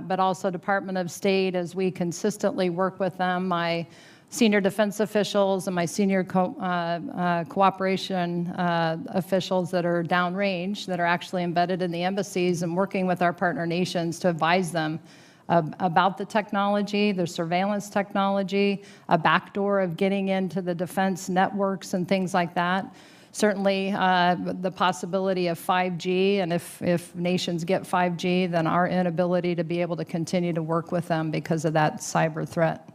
but also Department of State, as we consistently work with them. My senior defense officials and my senior cooperation officials that are downrange, that are actually embedded in the embassies and working with our partner nations to advise them about the technology, the surveillance technology, a backdoor of getting into the defense networks and things like that. Certainly the possibility of 5G, and if nations get 5G, then our inability to be able to continue to work with them because of that cyber threat.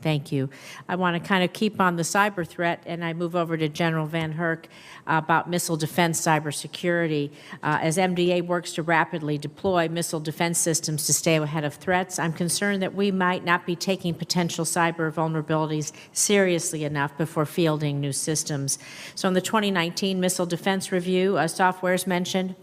Thank you. I want to kind of keep on the cyber threat, and I move over to General VanHerck about missile defense cybersecurity. As MDA works to rapidly deploy missile defense systems to stay ahead of threats, I'm concerned that we might not be taking potential cyber vulnerabilities seriously enough before fielding new systems. So in the 2019 Missile Defense Review, software is mentioned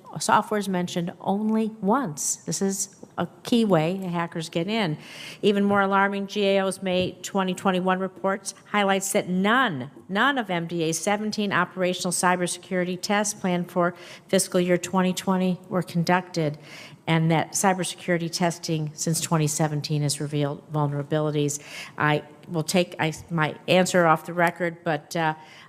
only once. This is a key way hackers get in. Even more alarming, GAO's May 2021 reports highlights that none of MDA's 17 operational cybersecurity tests planned for fiscal year 2020 were conducted, and that cybersecurity testing since 2017 has revealed vulnerabilities. I will take my answer off the record, but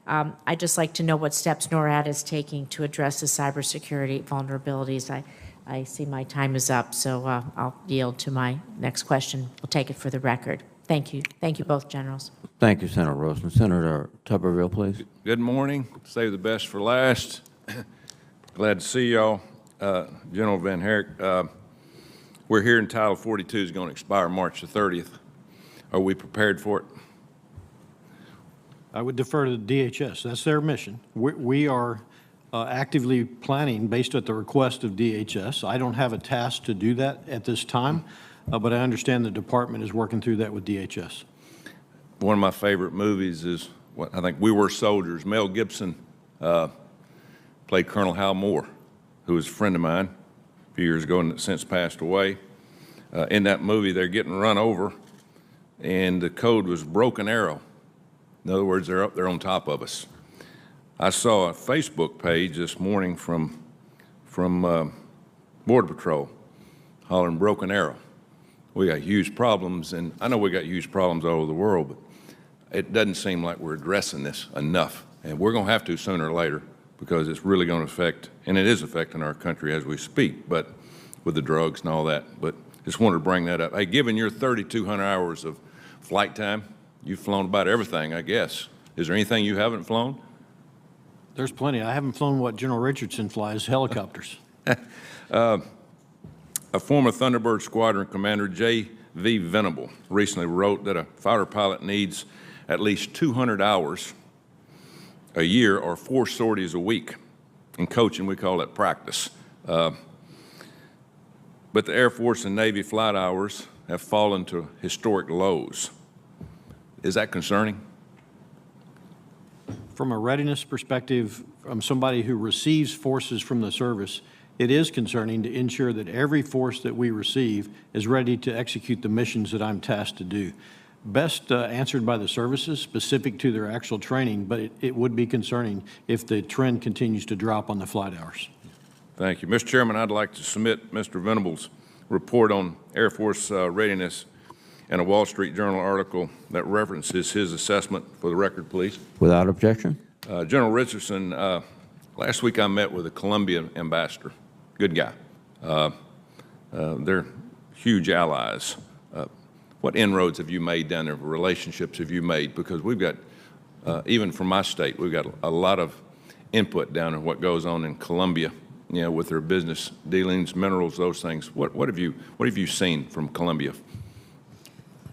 I'd just like to know what steps NORAD is taking to address the cybersecurity vulnerabilities. I see my time is up, so I'll yield to my next question. We'll take it for the record. Thank you. Thank you both, Generals. Thank you, Senator Rosen. Senator Tuberville, please. Good morning. Save the best for last. Glad to see y'all. General VanHerck, we're hearing Title 42 is going to expire March the 30th. Are we prepared for it? I would defer to the DHS. That's their mission. We are actively planning based at the request of DHS. I don't have a task to do that at this time, but I understand the department is working through that with DHS. One of my favorite movies is, I think, We Were Soldiers. Mel Gibson played Colonel Hal Moore, who was a friend of mine a few years ago and since passed away. In that movie, they're getting run over, and the code was broken arrow. In other words, they're up there on top of us. I saw a Facebook page this morning from Border Patrol hollering broken arrow. We got huge problems, and I know we got huge problems all over the world, but it doesn't seem like we're addressing this enough. And we're going to have to sooner or later, because it's really going to affect, and it is affecting our country as we speak, but with the drugs and all that. But just wanted to bring that up. Hey, given your 3,200 hours of flight time, you've flown about everything, I guess. Is there anything you haven't flown? There's plenty. I haven't flown what General Richardson flies, helicopters. A former Thunderbird Squadron Commander, J.V. Venable, recently wrote that a fighter pilot needs at least 200 hours a year or 4 sorties a week. In coaching, we call that practice. But the Air Force and Navy flight hours have fallen to historic lows. Is that concerning? From a readiness perspective, from somebody who receives forces from the service, it is concerning to ensure that every force that we receive is ready to execute the missions that I'm tasked to do. Best answered by the services specific to their actual training, but it would be concerning if the trend continues to drop on the flight hours. Thank you. Mr. Chairman, I'd like to submit Mr. Venable's report on Air Force readiness and a Wall Street Journal article that references his assessment for the record, please. Without objection. General Richardson, last week I met with the Colombia ambassador. Good guy. They're huge allies. What inroads have you made down there? Relationships have you made? Because we've got, even from my state, we've got a lot of input down in what goes on in Colombia with their business dealings, minerals, those things. What have you seen from Colombia?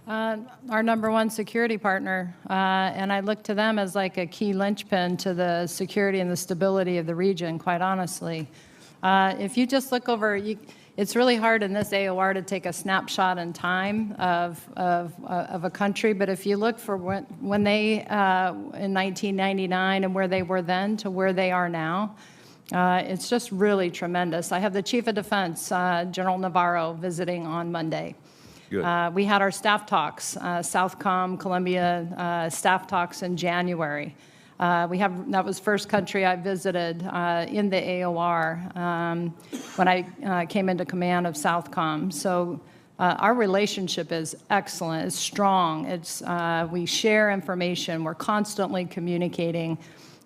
Our #1 security partner, and I look to them as like a key linchpin to the security and the stability of the region, quite honestly. If you just look over, it's really hard in this AOR to take a snapshot in time of a country, but if you look for when they, in 1999 and where they were then to where they are now, it's just really tremendous. I have the Chief of Defense, General Navarro, visiting on Monday. We had our staff talks, SOUTHCOM, Colombia staff talks in January. That was first country I visited in the AOR when I came into command of SOUTHCOM. So our relationship is excellent, it's strong. We share information, we're constantly communicating.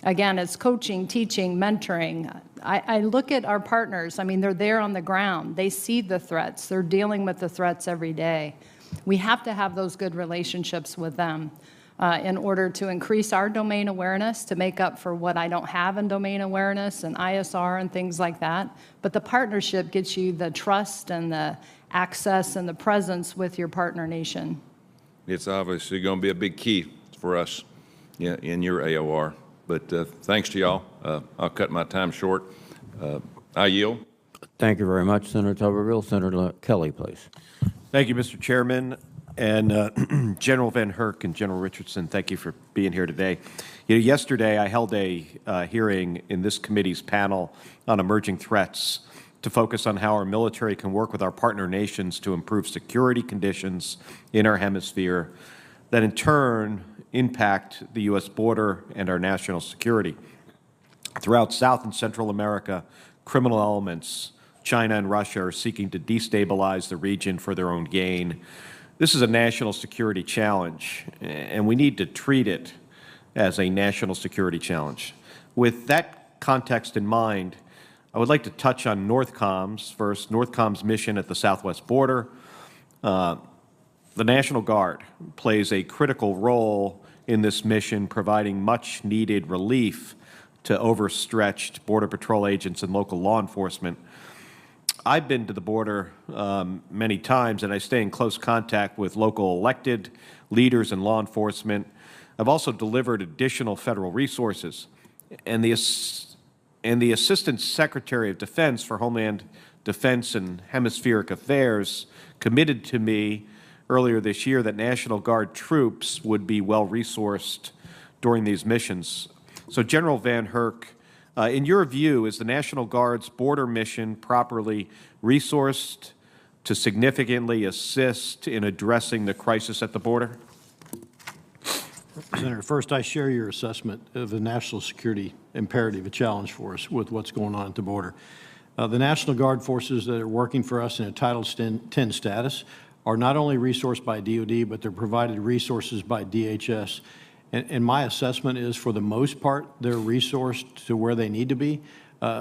Again, it's coaching, teaching, mentoring. I look at our partners. I mean, they're there on the ground. They see the threats. They're dealing with the threats every day. We have to have those good relationships with them in order to increase our domain awareness, to make up for what I don't have in domain awareness and ISR and things like that. But the partnership gets you the trust and the access and the presence with your partner nation. It's obviously going to be a big key for us in your AOR. But thanks to y'all. I'll cut my time short. I yield. Thank you very much, Senator Tuberville. Senator Kelly, please. Thank you, Mr. Chairman. And General VanHerck and General Richardson, thank you for being here today. Yesterday I held a hearing in this committee's panel on emerging threats to focus on how our military can work with our partner nations to improve security conditions in our hemisphere that in turn impact the U.S. border and our national security. Throughout South and Central America, criminal elements, China and Russia, are seeking to destabilize the region for their own gain. This is a national security challenge, and we need to treat it as a national security challenge. With that context in mind, I would like to touch on NORTHCOM's mission at the southwest border. The National Guard plays a critical role in this mission, providing much-needed relief to overstretched Border Patrol agents and local law enforcement. I've been to the border many times, and I stay in close contact with local elected leaders and law enforcement. I've also delivered additional federal resources, and the Assistant Secretary of Defense for Homeland Defense and Hemispheric Affairs committed to me earlier this year that National Guard troops would be well-resourced during these missions. So, General VanHerck, in your view, is the National Guard's border mission properly resourced to significantly assist in addressing the crisis at the border? Senator, first, I share your assessment of the national security imperative, a challenge for us with what's going on at the border. The National Guard forces that are working for us in a Title 10 status are not only resourced by DOD, but they're provided resources by DHS. And my assessment is, for the most part, they're resourced to where they need to be.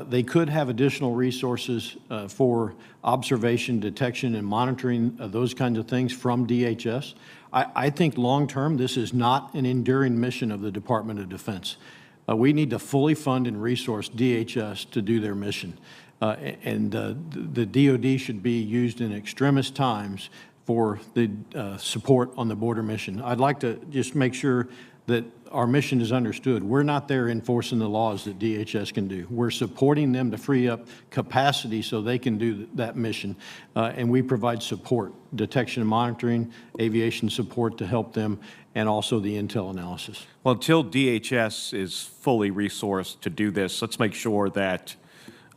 They could have additional resources for observation, detection, and monitoring those kinds of things from DHS. I think long-term, this is not an enduring mission of the Department of Defense. We need to fully fund and resource DHS to do their mission. The DOD should be used in extremist times for the support on the border mission. I'd like to just make sure that our mission is understood. We're not there enforcing the laws that DHS can do. We're supporting them to free up capacity so they can do that mission. And we provide support, detection and monitoring, aviation support to help them, and also the intel analysis. Well, until DHS is fully resourced to do this, let's make sure that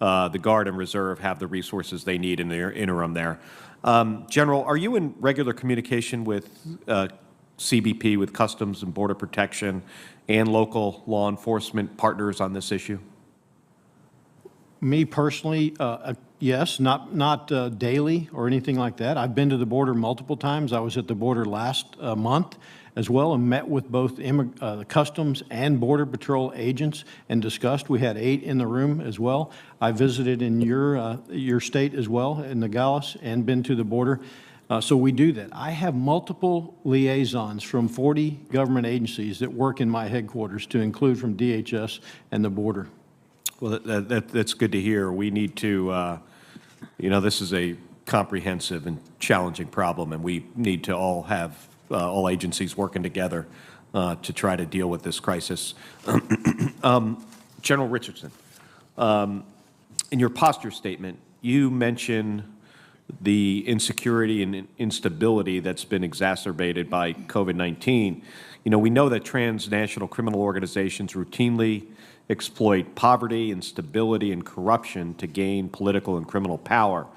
the Guard and Reserve have the resources they need in their interim there. General, are you in regular communication with CBP, with Customs and Border Protection, and local law enforcement partners on this issue? Me personally, yes, not daily or anything like that. I've been to the border multiple times. I was at the border last month as well and met with both the Customs and Border Patrol agents and discussed. We had 8 in the room as well. I visited in your state as well, in Nogales, and been to the border. So we do that. I have multiple liaisons from 40 government agencies that work in my headquarters, to include from DHS and the border. Well, that's good to hear. We need to, this is a comprehensive and challenging problem, and we need to all have all agencies working together to try to deal with this crisis. General Richardson, in your posture statement, you mention the insecurity and instability that's been exacerbated by COVID-19. We know that transnational criminal organizations routinely exploit poverty, instability, and corruption to gain political and criminal power.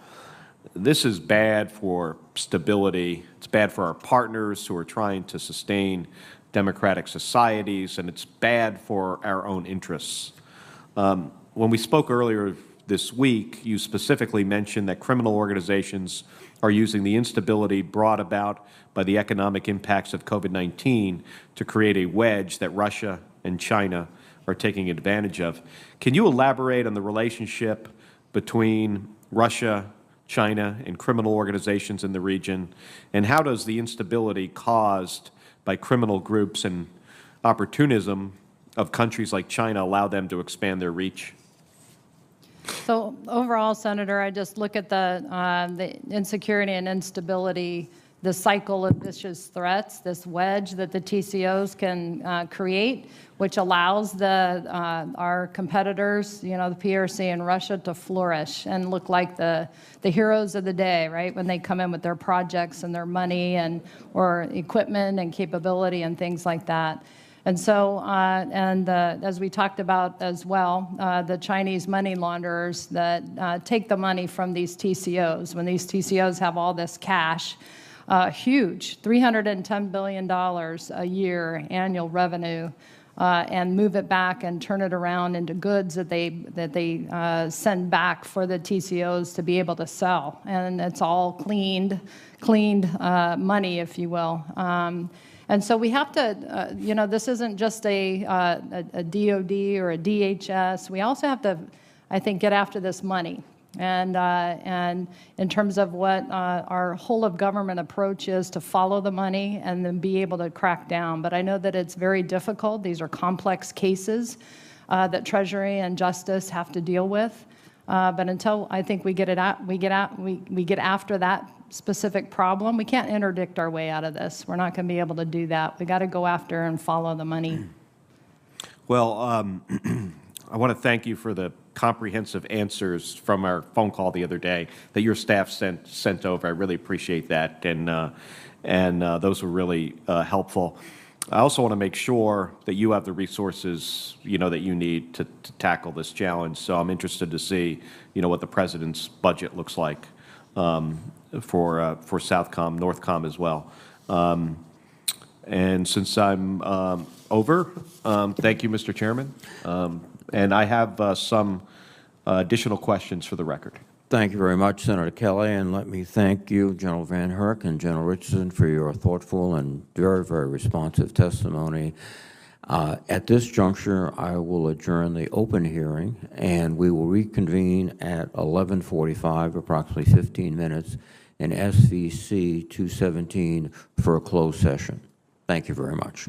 This is bad for stability. It's bad for our partners who are trying to sustain democratic societies, and it's bad for our own interests. When we spoke earlier this week, you specifically mentioned that criminal organizations are using the instability brought about by the economic impacts of COVID-19 to create a wedge that Russia and China are taking advantage of. Can you elaborate on the relationship between Russia, China, and criminal organizations in the region, and how does the instability caused by criminal groups and opportunism of countries like China allow them to expand their reach? So overall, Senator, I just look at the insecurity and instability, the cycle of vicious threats, this wedge that the TCOs can create, which allows our competitors, the PRC in Russia, to flourish and look like the heroes of the day, right? When they come in with their projects and their money or equipment and capability and things like that. And so, as we talked about as well, the Chinese money launderers that take the money from these TCOs, when these TCOs have all this cash, huge, $310 billion a year annual revenue, and move it back and turn it around into goods that they send back for the TCOs to be able to sell. And it's all cleaned money, if you will. And so we have to, this isn't just a DOD or a DHS. We also have to, I think, get after this money. And in terms of what our whole of government approach is to follow the money and then be able to crack down. But I know that it's very difficult. These are complex cases that Treasury and Justice have to deal with. But until I think we get after that specific problem, we can't interdict our way out of this. We're not going to be able to do that. We got to go after and follow the money. Well, I want to thank you for the comprehensive answers from our phone call the other day that your staff sent over. I really appreciate that, and those were really helpful. I also want to make sure that you have the resources, that you need to tackle this challenge. So I'm interested to see, what the President's budget looks like for SOUTHCOM, NORTHCOM as well. And since I'm over, thank you, Mr. Chairman. And I have some additional questions for the record. Thank you very much, Senator Kelly, and let me thank you, General VanHerck and General Richardson, for your thoughtful and very, very responsive testimony. At this juncture, I will adjourn the open hearing, and we will reconvene at 11:45, approximately 15 minutes, in SVC 217 for a closed session. Thank you very much.